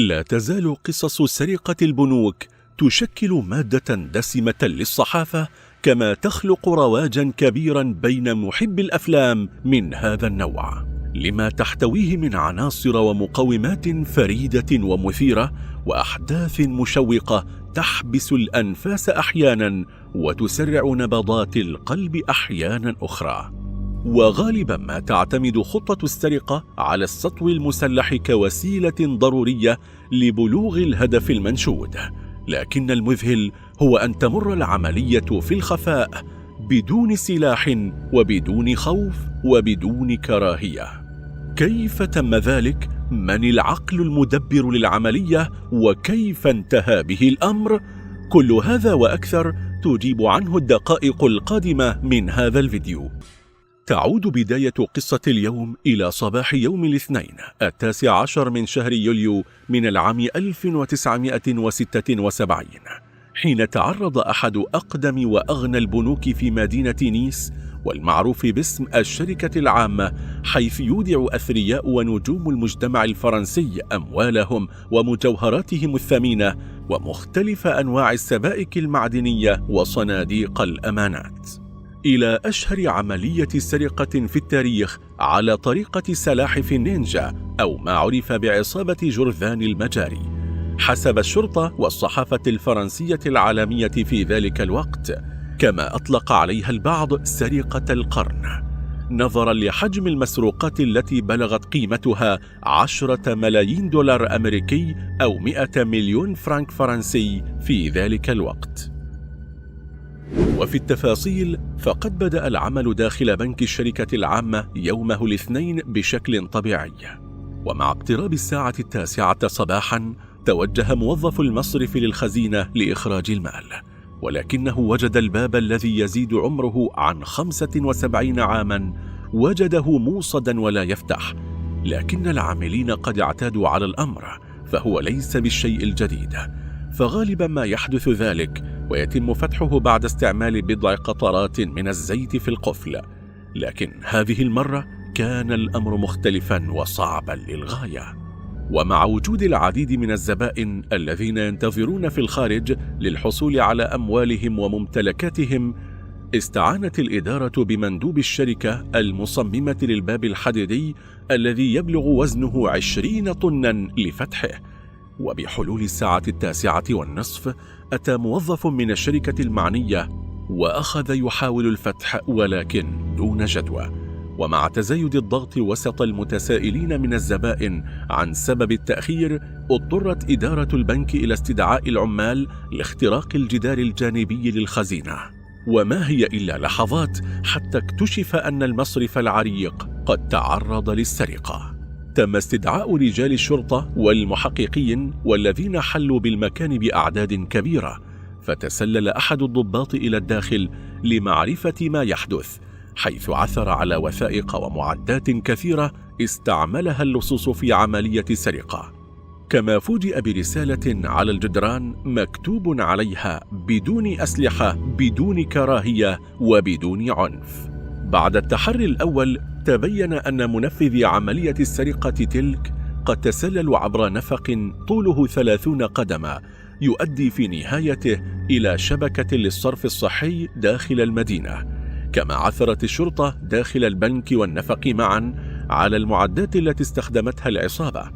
لا تزال قصص سرقة البنوك تشكل مادة دسمة للصحافة، كما تخلق رواجا كبيرا بين محبي الأفلام من هذا النوع، لما تحتويه من عناصر ومقومات فريدة ومثيرة، وأحداث مشوقة تحبس الأنفاس أحيانا وتسرع نبضات القلب أحيانا أخرى. وغالبا ما تعتمد خطة السرقة على السطو المسلح كوسيلة ضرورية لبلوغ الهدف المنشود، لكن المذهل هو أن تمر العملية في الخفاء بدون سلاح وبدون خوف وبدون كراهية. كيف تم ذلك؟ من العقل المدبر للعملية؟ وكيف انتهى به الأمر؟ كل هذا وأكثر تجيب عنه الدقائق القادمة من هذا الفيديو. تعود بداية قصة اليوم إلى صباح يوم الاثنين 19 من شهر يوليو من العام 1976، حين تعرض أحد أقدم وأغنى البنوك في مدينة نيس والمعروف باسم الشركة العامة، حيث يودع أثرياء ونجوم المجتمع الفرنسي أموالهم ومجوهراتهم الثمينة ومختلف أنواع السبائك المعدنية وصناديق الأمانات، إلى أشهر عملية سرقة في التاريخ على طريقة سلاحف النينجا أو ما عرف بعصابة جرذان المجاري، حسب الشرطة والصحافة الفرنسية العالمية في ذلك الوقت، كما أطلق عليها البعض سرقة القرن، نظرا لحجم المسروقات التي بلغت قيمتها 10 ملايين دولار أمريكي أو 100 مليون فرنك فرنسي في ذلك الوقت. وفي التفاصيل، فقد بدأ العمل داخل بنك الشركة العامة يومه الاثنين بشكل طبيعي، ومع اقتراب الساعة 9 صباحا توجه موظف المصرف للخزينة لإخراج المال، ولكنه وجد الباب الذي يزيد عمره عن 75 عاما وجده موصدا ولا يفتح، لكن العاملين قد اعتادوا على الأمر، فهو ليس بالشيء الجديد، فغالبا ما يحدث ذلك ويتم فتحه بعد استعمال بضع قطرات من الزيت في القفل، لكن هذه المرة كان الأمر مختلفا وصعبا للغاية. ومع وجود العديد من الزبائن الذين ينتظرون في الخارج للحصول على أموالهم وممتلكاتهم، استعانت الإدارة بمندوب الشركة المصممة للباب الحديدي الذي يبلغ وزنه 20 طنا لفتحه. وبحلول الساعة 9:30 أتى موظف من الشركة المعنية وأخذ يحاول الفتح، ولكن دون جدوى. ومع تزايد الضغط وسط المتسائلين من الزبائن عن سبب التأخير، اضطرت إدارة البنك إلى استدعاء العمال لاختراق الجدار الجانبي للخزينة، وما هي إلا لحظات حتى اكتشف أن المصرف العريق قد تعرض للسرقة. تم استدعاء رجال الشرطة والمحققين والذين حلوا بالمكان بأعداد كبيرة، فتسلل أحد الضباط إلى الداخل لمعرفة ما يحدث، حيث عثر على وثائق ومعدات كثيرة استعملها اللصوص في عملية السرقة، كما فوجئ برسالة على الجدران مكتوب عليها بدون أسلحة، بدون كراهية، وبدون عنف. بعد التحري الأول تبين أن منفذي عملية السرقة تلك قد تسللوا عبر نفق طوله 30 قدما يؤدي في نهايته إلى شبكة للصرف الصحي داخل المدينة، كما عثرت الشرطة داخل البنك والنفق معا على المعدات التي استخدمتها العصابة،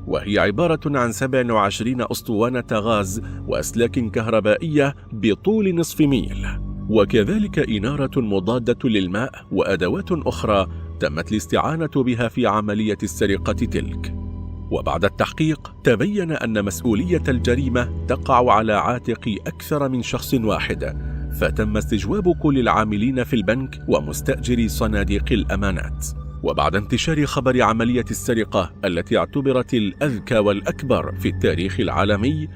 وهي عبارة عن 27 أسطوانة غاز وأسلاك كهربائية بطول نصف ميل، وكذلك إنارة مضادة للماء وأدوات أخرى تمت الاستعانة بها في عملية السرقة تلك. وبعد التحقيق تبين أن مسؤولية الجريمة تقع على عاتق أكثر من شخص واحد، فتم استجواب كل العاملين في البنك ومستأجري صناديق الأمانات. وبعد انتشار خبر عملية السرقة التي اعتبرت الأذكى والأكبر في التاريخ العالمي،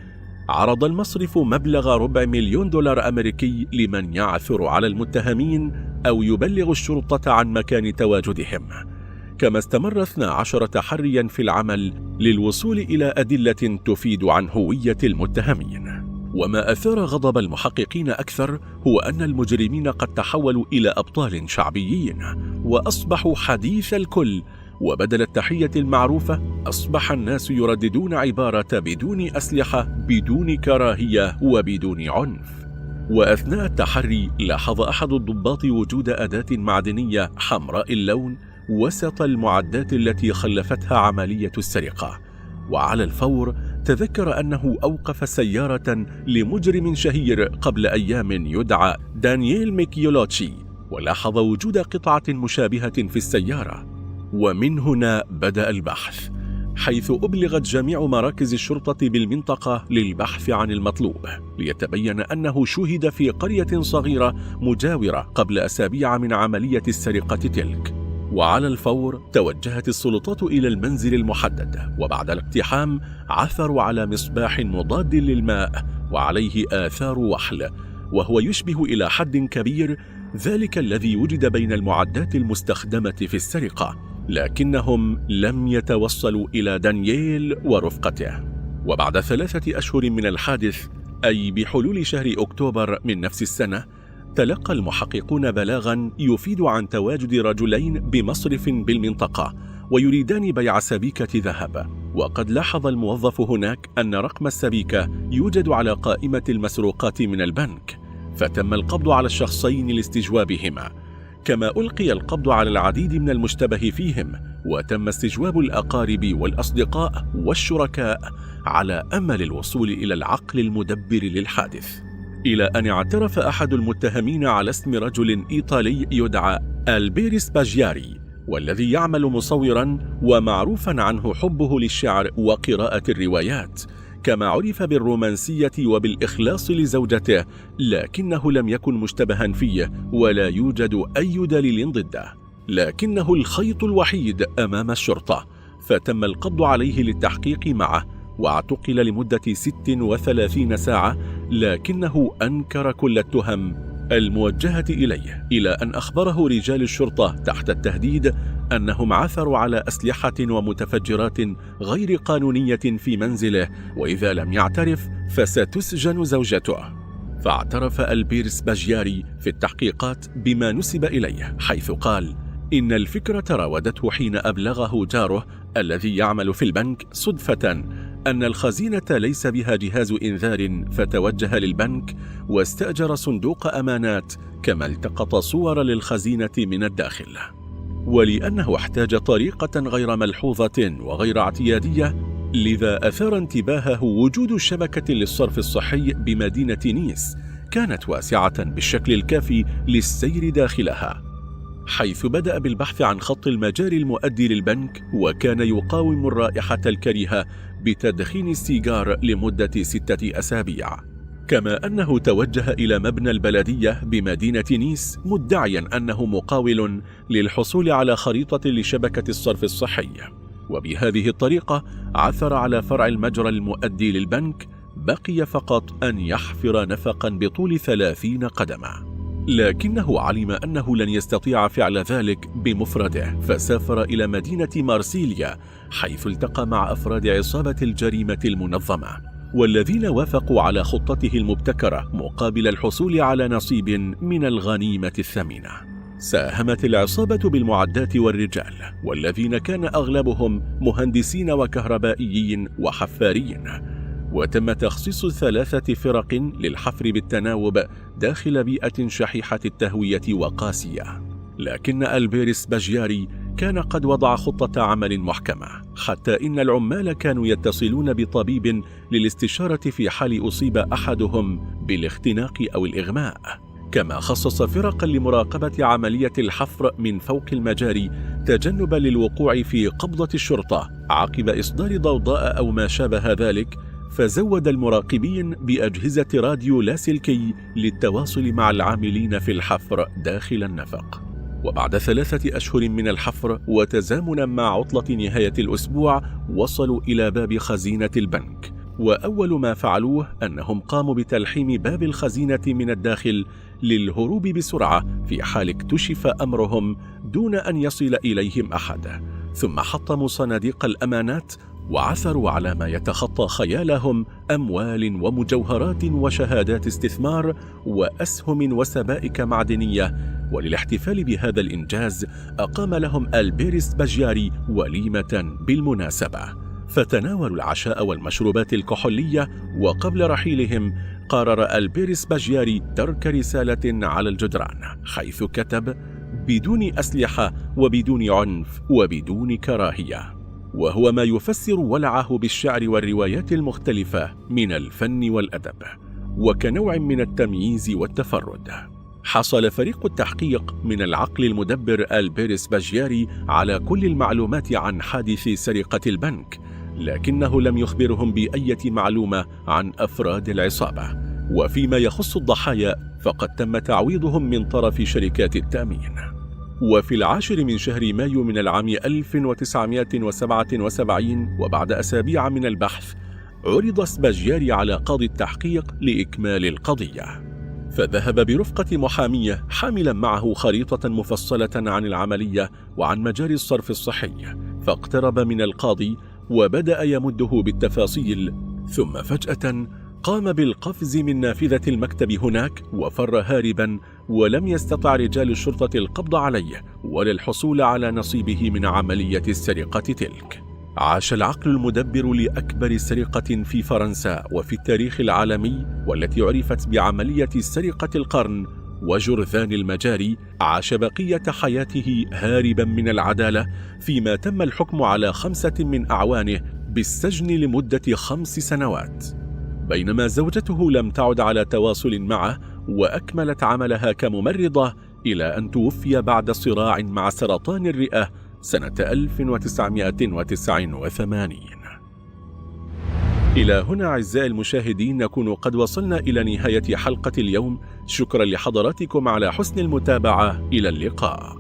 عرض المصرف مبلغ 4 مليون دولار أمريكي لمن يعثر على المتهمين أو يبلغ الشرطة عن مكان تواجدهم، كما استمر 12 تحريا في العمل للوصول إلى أدلة تفيد عن هوية المتهمين. وما أثار غضب المحققين أكثر هو أن المجرمين قد تحولوا إلى أبطال شعبيين وأصبحوا حديث الكل، وبدل التحية المعروفة أصبح الناس يرددون عبارة بدون أسلحة، بدون كراهية وبدون عنف. وأثناء التحري لاحظ أحد الضباط وجود أداة معدنية حمراء اللون وسط المعدات التي خلفتها عملية السرقة، وعلى الفور تذكر أنه أوقف سيارة لمجرم شهير قبل أيام يدعى دانييل ميكيولوتشي، ولاحظ وجود قطعة مشابهة في السيارة. ومن هنا بدأ البحث، حيث أبلغت جميع مراكز الشرطة بالمنطقة للبحث عن المطلوب، ليتبين أنه شُهد في قرية صغيرة مجاورة قبل أسابيع من عملية السرقة تلك. وعلى الفور توجهت السلطات إلى المنزل المحدد، وبعد الاقتحام عثروا على مصباح مضاد للماء وعليه آثار وحل، وهو يشبه إلى حد كبير ذلك الذي وجد بين المعدات المستخدمة في السرقة، لكنهم لم يتوصلوا إلى دانييل ورفقته. وبعد 3 أشهر من الحادث، أي بحلول شهر أكتوبر من نفس السنة، تلقى المحققون بلاغا يفيد عن تواجد رجلين بمصرف بالمنطقة ويريدان بيع سبيكة ذهب. وقد لاحظ الموظف هناك أن رقم السبيكة يوجد على قائمة المسروقات من البنك، فتم القبض على الشخصين لاستجوابهما، كما ألقي القبض على العديد من المشتبه فيهم، وتم استجواب الأقارب والأصدقاء والشركاء على أمل الوصول إلى العقل المدبر للحادث، إلى أن اعترف أحد المتهمين على اسم رجل إيطالي يدعى ألبيري سباجياري، والذي يعمل مصوراً ومعروفاً عنه حبه للشعر وقراءة الروايات، كما عرف بالرومانسية وبالإخلاص لزوجته، لكنه لم يكن مشتبها فيه ولا يوجد أي دليل ضده، لكنه الخيط الوحيد أمام الشرطة، فتم القبض عليه للتحقيق معه واعتقل لمدة 36 ساعة، لكنه أنكر كل التهم الموجهة إليه، إلى أن أخبره رجال الشرطة تحت التهديد أنهم عثروا على أسلحة ومتفجرات غير قانونية في منزله، وإذا لم يعترف فستسجن زوجته. فاعترف ألبير سباجياري في التحقيقات بما نسب إليه، حيث قال إن الفكرة راودته حين أبلغه جاره الذي يعمل في البنك صدفة أن الخزينة ليس بها جهاز إنذار، فتوجه للبنك واستأجر صندوق أمانات، كما التقط صور للخزينة من الداخل. ولأنه احتاج طريقة غير ملحوظة وغير اعتيادية، لذا أثار انتباهه وجود شبكة للصرف الصحي بمدينة نيس كانت واسعة بالشكل الكافي للسير داخلها، حيث بدأ بالبحث عن خط المجاري المؤدي للبنك، وكان يقاوم الرائحة الكريهة بتدخين السيجار لمدة 6 أسابيع. كما أنه توجه إلى مبنى البلدية بمدينة نيس مدعيا أنه مقاول للحصول على خريطة لشبكة الصرف الصحي، وبهذه الطريقة عثر على فرع المجرى المؤدي للبنك. بقي فقط أن يحفر نفقا بطول 30 قدما، لكنه علم أنه لن يستطيع فعل ذلك بمفرده، فسافر إلى مدينة مارسيليا، حيث التقى مع أفراد عصابة الجريمة المنظمة، والذين وافقوا على خطته المبتكرة مقابل الحصول على نصيب من الغنيمة الثمينة. ساهمت العصابة بالمعدات والرجال، والذين كان أغلبهم مهندسين وكهربائيين وحفاريين، وتم تخصيص 3 فرق للحفر بالتناوب داخل بيئة شحيحة التهوية وقاسية. لكن ألبير سباجياري كان قد وضع خطة عمل محكمة، حتى إن العمال كانوا يتصلون بطبيب للاستشارة في حال أصيب أحدهم بالاختناق أو الإغماء. كما خصص فرقا لمراقبة عملية الحفر من فوق المجاري تجنبا للوقوع في قبضة الشرطة عقب إصدار ضوضاء أو ما شابه ذلك، فزود المراقبين بأجهزة راديو لاسلكي للتواصل مع العاملين في الحفر داخل النفق. وبعد 3 أشهر من الحفر وتزامنا مع عطلة نهاية الأسبوع، وصلوا إلى باب خزينة البنك، وأول ما فعلوه أنهم قاموا بتلحيم باب الخزينة من الداخل للهروب بسرعة في حال اكتشف أمرهم دون أن يصل إليهم أحد. ثم حطموا صناديق الأمانات وعثروا على ما يتخطى خيالهم: أموال ومجوهرات وشهادات استثمار وأسهم وسبائك معدنية. وللاحتفال بهذا الإنجاز أقام لهم ألبيرس سباجياري وليمة بالمناسبة، فتناولوا العشاء والمشروبات الكحولية. وقبل رحيلهم قرر ألبيرس سباجياري ترك رسالة على الجدران، حيث كتب: بدون أسلحة وبدون عنف وبدون كراهية، وهو ما يفسر ولعه بالشعر والروايات المختلفة من الفن والأدب، وكنوع من التمييز والتفرد. حصل فريق التحقيق من العقل المدبر ألبيرس سباجياري على كل المعلومات عن حادث سرقة البنك، لكنه لم يخبرهم بأية معلومة عن أفراد العصابة. وفيما يخص الضحايا فقد تم تعويضهم من طرف شركات التأمين. وفي 10 من شهر مايو من العام 1977، وبعد أسابيع من البحث، عرض سباجياري على قاضي التحقيق لإكمال القضية، فذهب برفقة محامية حاملا معه خريطة مفصلة عن العملية وعن مجاري الصرف الصحي، فاقترب من القاضي وبدأ يمده بالتفاصيل، ثم فجأة قام بالقفز من نافذة المكتب هناك وفر هاربا، ولم يستطع رجال الشرطة القبض عليه ولا الحصول على نصيبه من عملية السرقة تلك. عاش العقل المدبر لأكبر سرقة في فرنسا وفي التاريخ العالمي، والتي عرفت بعملية سرقة القرن وجرذان المجاري، عاش بقية حياته هاربا من العدالة، فيما تم الحكم على 5 من أعوانه بالسجن لمدة 5 سنوات، بينما زوجته لم تعد على تواصل معه وأكملت عملها كممرضة إلى أن توفي بعد صراع مع سرطان الرئة سنة 1989. إلى هنا أعزائي المشاهدين نكون قد وصلنا إلى نهاية حلقة اليوم. شكرا لحضراتكم على حسن المتابعة. إلى اللقاء.